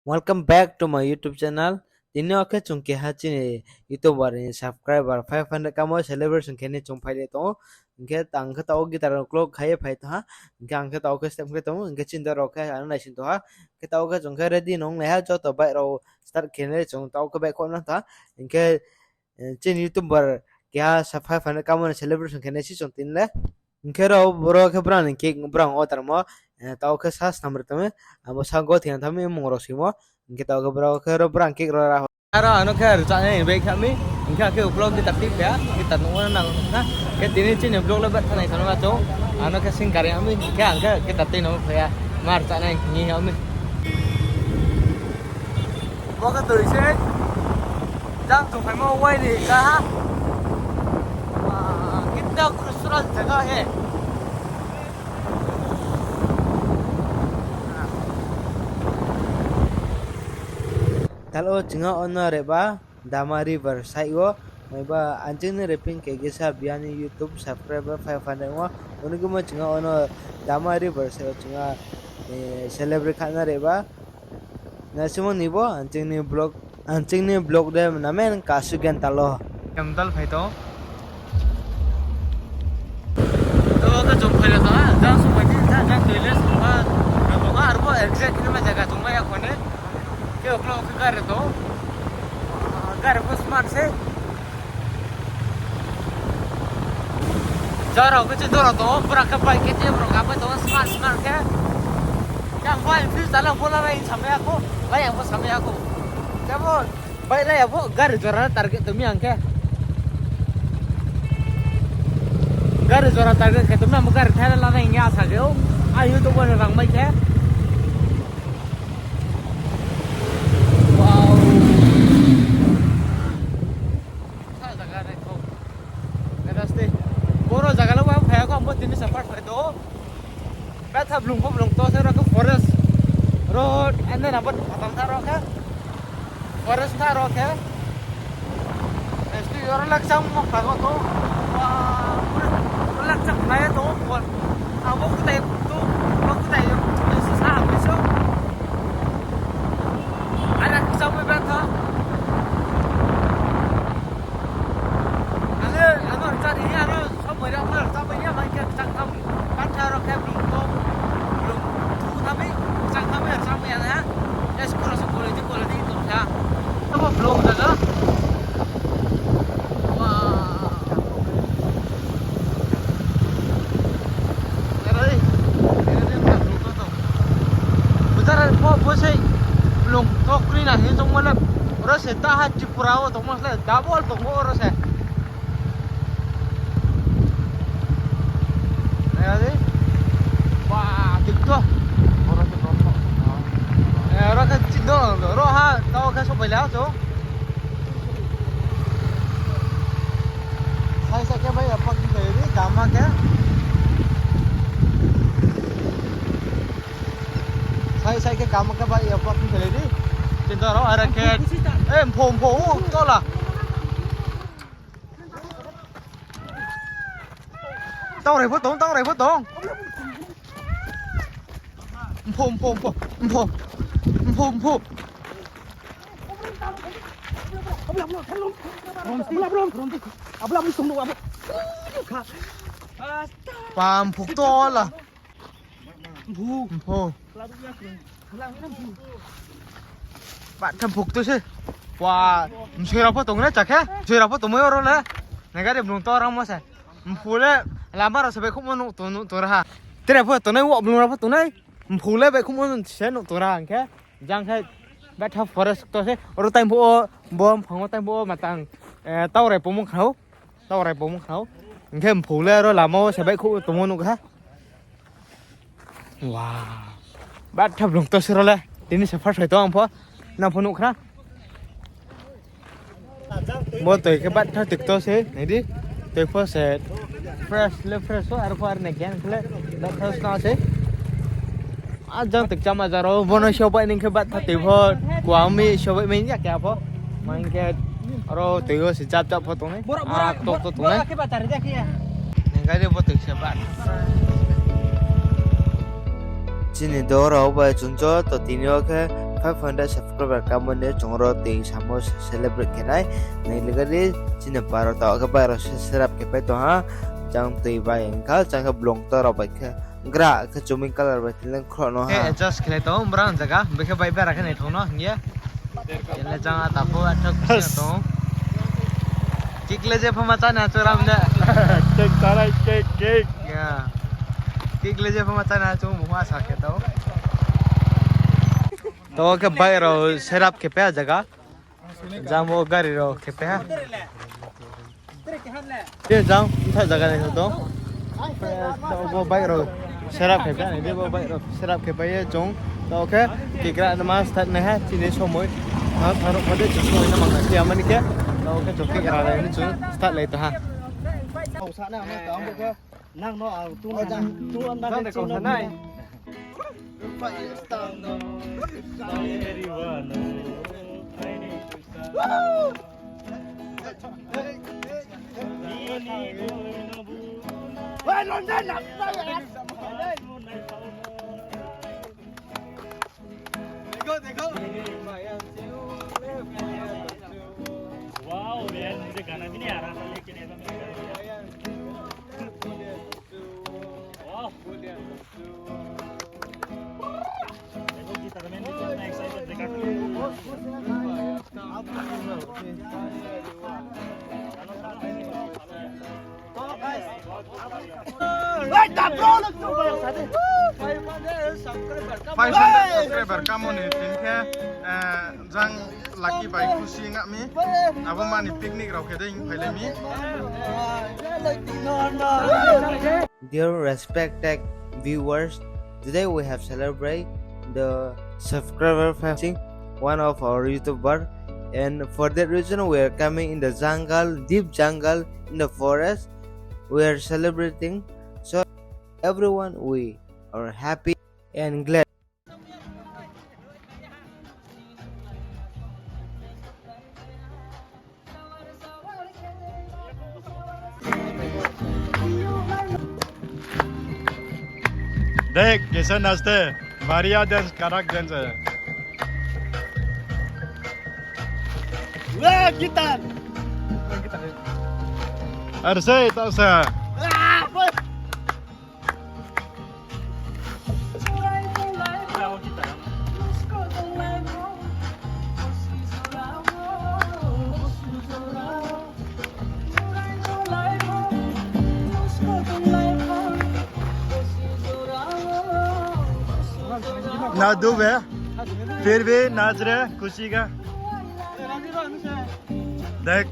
Welcome back to my YouTube channel. Ini oke cungki haji ni YouTuber ni subscriber 500 kamu celebration kini cungpai le to. Ingke tang ke tau kita roklo kaya pai to ha. Ingke angke tau ke step ke to. Ingke cinta roke anu nai cinta ha. Ke tau ke cungkai ready nong le ha jo to bai ro start kini cung tau ke bai ko na ta. Ingke chin YouTuber kya 500 kamu celebration kini si cung tin le. Ingke ro bro ke brand ingke brand otar mo tau ke sas number tame amo sago thian thame mongro simo kita ke bro ke ro brang ke ro ra aro ano ke cha ne be khami ingka ke vlog kita tip ya kita nunggu nang na ke tini chin vlog le bat thanai thano cho ano ke sing kari ami ke angka kita tin no ya mar cha ne ni ami có cái từ xe đang dùng phải mua quay thì cả ha ít đâu cứ sura जगह है Kalau chinga ono reba damari bersaiwo meba anjing ni reping ke gesa biani YouTube subscriber 500 wa onu gumo chinga ono damari bersaiwo chinga celebrate kana reba nasimo nibo anjing ni blog de namen kasugen talo kamdal phaito to ka jom phale ta jang su pai ta jang toile suma ko arbo exact ni ma jaga tumma ya khone के ओकलो के कर तो घर को smart से जरा को जे दोरा तो पूरा का पाई के जे ब्रो का तो स्मार्ट के क्या भाई फिर साला बोला नहीं समय को भाई हमको समय को क्या वो भाई रे वो घर जरा टारगेट तुम्हें अंके घर जरा टारगेट के तुम्हें हम घर ठहरा लाना इंगे आ सके हो आयु तो बोल रंग में के Boro jaga lo wang phaya ko ambo tini support phai do ba thab lung to se ro ko forest road and then abat patam tha ro ke forest tha ro ke estu yor lak chang mo pha ko to wa lak chang na to ko abo ku tai to ko ku tai yo se sa bi so ala chang me ba tha ale anor cha ni aro mới ra mới ra bây giờ mấy cái chẳng không bắt theo rồi cái lùng tôm lùng thu thắm ấy chẳng thắm ấy sao bây giờ hả cái school chứ cô là đi tụi cha nó một lùng rồi đó đây bây giờ bố say lùng to clean là hiện trong mana orang sẽ ta hat cipurao to mas le double to orang sẽ wah, gitu. Orang kan cinta, orang ha, tahu kan sampai lihat tu. Saya sakit bayi apa kita ini, dama ke? Saya sakit kamu ke bayi apa kita ini? Cinta orang ada ke? Pom, tu lah. Tao này phút tống. Pom. Pam phục to là. Pom. Bạn thầm phục tôi chứ. Wow, chơi ra phút tống đấy chả khác. Chơi ra phút tống mới rồi đấy. Này cái điểm lùng to rong mà sao? Phục đấy. Lama rasa baik kumon tu raha. Tidak apa tu nai wak belum apa tu nai. Phule baik kumon sen tu raha angke. Jang kai batha forest tu se. Orang time bo bom phang time bo matang. Tau rai pomong khau. Angke phule ro lama se baik ku tu mon ka. Wow. Batha belum tu se ro le. Ini se first itu ampo. Na phonu kha. Bo tu ke batha tik tu se. Ni di. Tu first se fresh so arfar ne kyan khle da thos na se ajang tik chama jaro bono shobai ning ke bat thati pho kwami shobai min ya kya pho mang ke aro tigo si chap pho tu ne to ne ke batar ja kia ngai de botik se bat chini do ro ba chunjo to tinyo ke 500 subscriber kamu ne chongro ting samo celebrate kenai nai legari cina paro ta ka paro serap ke pe to ha jang tui ba engkal jang ka blong to ro ba ke gra ke chuming color ba tilang khrono ha just khle to umbrang jaga beke bai ba rakhe nai thono ngia ele jang atapo athak to kikle je phama cha na choram ne Cek tarai cek. ya kikle je phama cha na chu muha sa ke to ke bai ro serap ke pe jaga jamo gari ro ke pe ha ye jang tha jaga ne to bo bai ro serap ke pe ne bo bai ro serap ke pe ye jong to ke kikra nama start ne ha chini somoi ha tharo phade choi na mang ke amani ke to ke chokki ra ne chu start lai to ha Sa na ma ta mo ko nang no au tu na tu an da Saan ko sanay? Wow, man, मुझे गाना भी नहीं आ रहा था लेकिन ऐसा मैंने कर दिया। वाह, देखो गिटार में भी कितना एक्साइटेड देखा subscriber kamu nih timnya jang laki baik kusi ngak mi apa mani piknik rau keding pele mi Dear respected viewers, today we have celebrate the subscriber passing one of our YouTuber, and for that reason we are coming in the jungle, deep jungle in the forest. We are celebrating, so everyone we are happy and glad. देख कैसे नाचते Maria dance कड़क dance है वे guitar अरे से तो से ना डूब है फिर भी नाच रहे खुशी का देख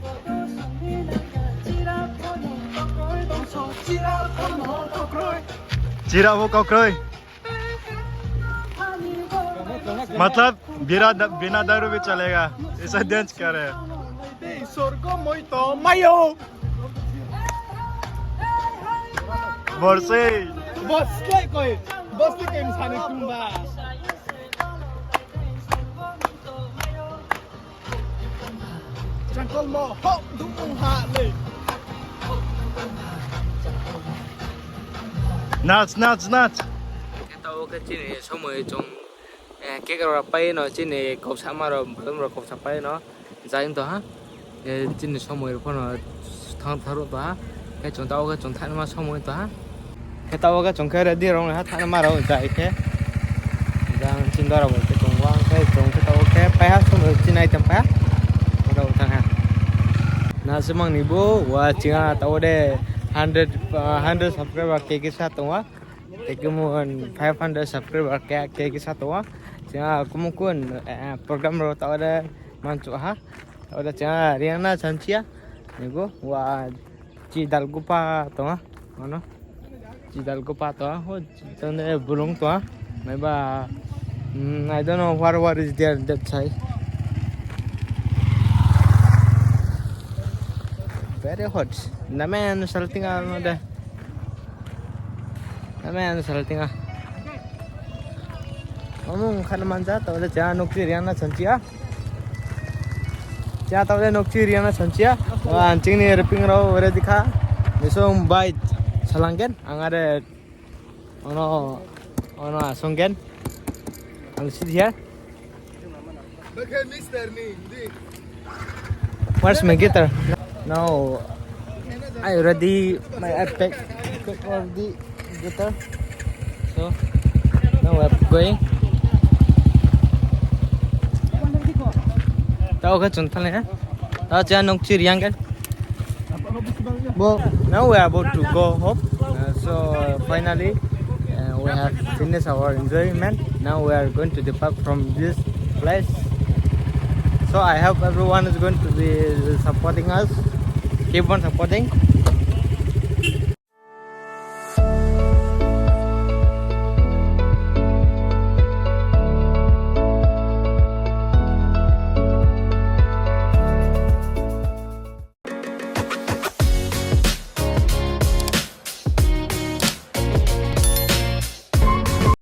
चिरा वो कॉकरोच मतलब बिना दारू भी चलेगा ऐसा डांस कर रहे हैं स्वर्गो मोइतो मायो बरसे बस के कोई बस के इंसान कुंबा Jangan mau hok dukung hale. Nats. Kita oke cini semua jong kek orang pai no cini kau sama orang belum orang kau sampai no jain to ha cini semua itu no thang tharu to ha kayak jong tahu ke jong thang nama semua to ha kita oke jong kere di orang ha thang nama orang jai ke jangan cinta orang ke jong wang ke jong kita oke pai ha semua cini item pai orang utang ha nah semang ni bu wah cinga tahu deh 100 subscriber ke satu wah kemudian 500 subscriber ke satu wah cinga kemudian program ro tahu deh mancu ha tahu deh cinga Riana Sanchia ni bu wah cidal gupa tahu ha mana cidal gupa tahu ha oh tanda burung tahu ha maybe I don't know what is there that side. Very hot. Naman salting ano dah. Naman salting ah. Kamu kan manja tahu dah jangan nukti Riana Sanchia. Jangan tahu dah nukti Riana Sanchia. Wah anjing ni reping raw ada dikha. Besok bait salanggen. Angade ono asonggen. Angsi dia. Where's my guitar? Now I already my iPad for the guitar. So now we're going. Tao cái chuẩn thằng này á. Tao chơi nông chiri yang kan. Well, now we are about to go home. So finally we have finished our enjoyment. Now we are going to depart from this place. So I hope everyone is going to be supporting us. Keep on supporting.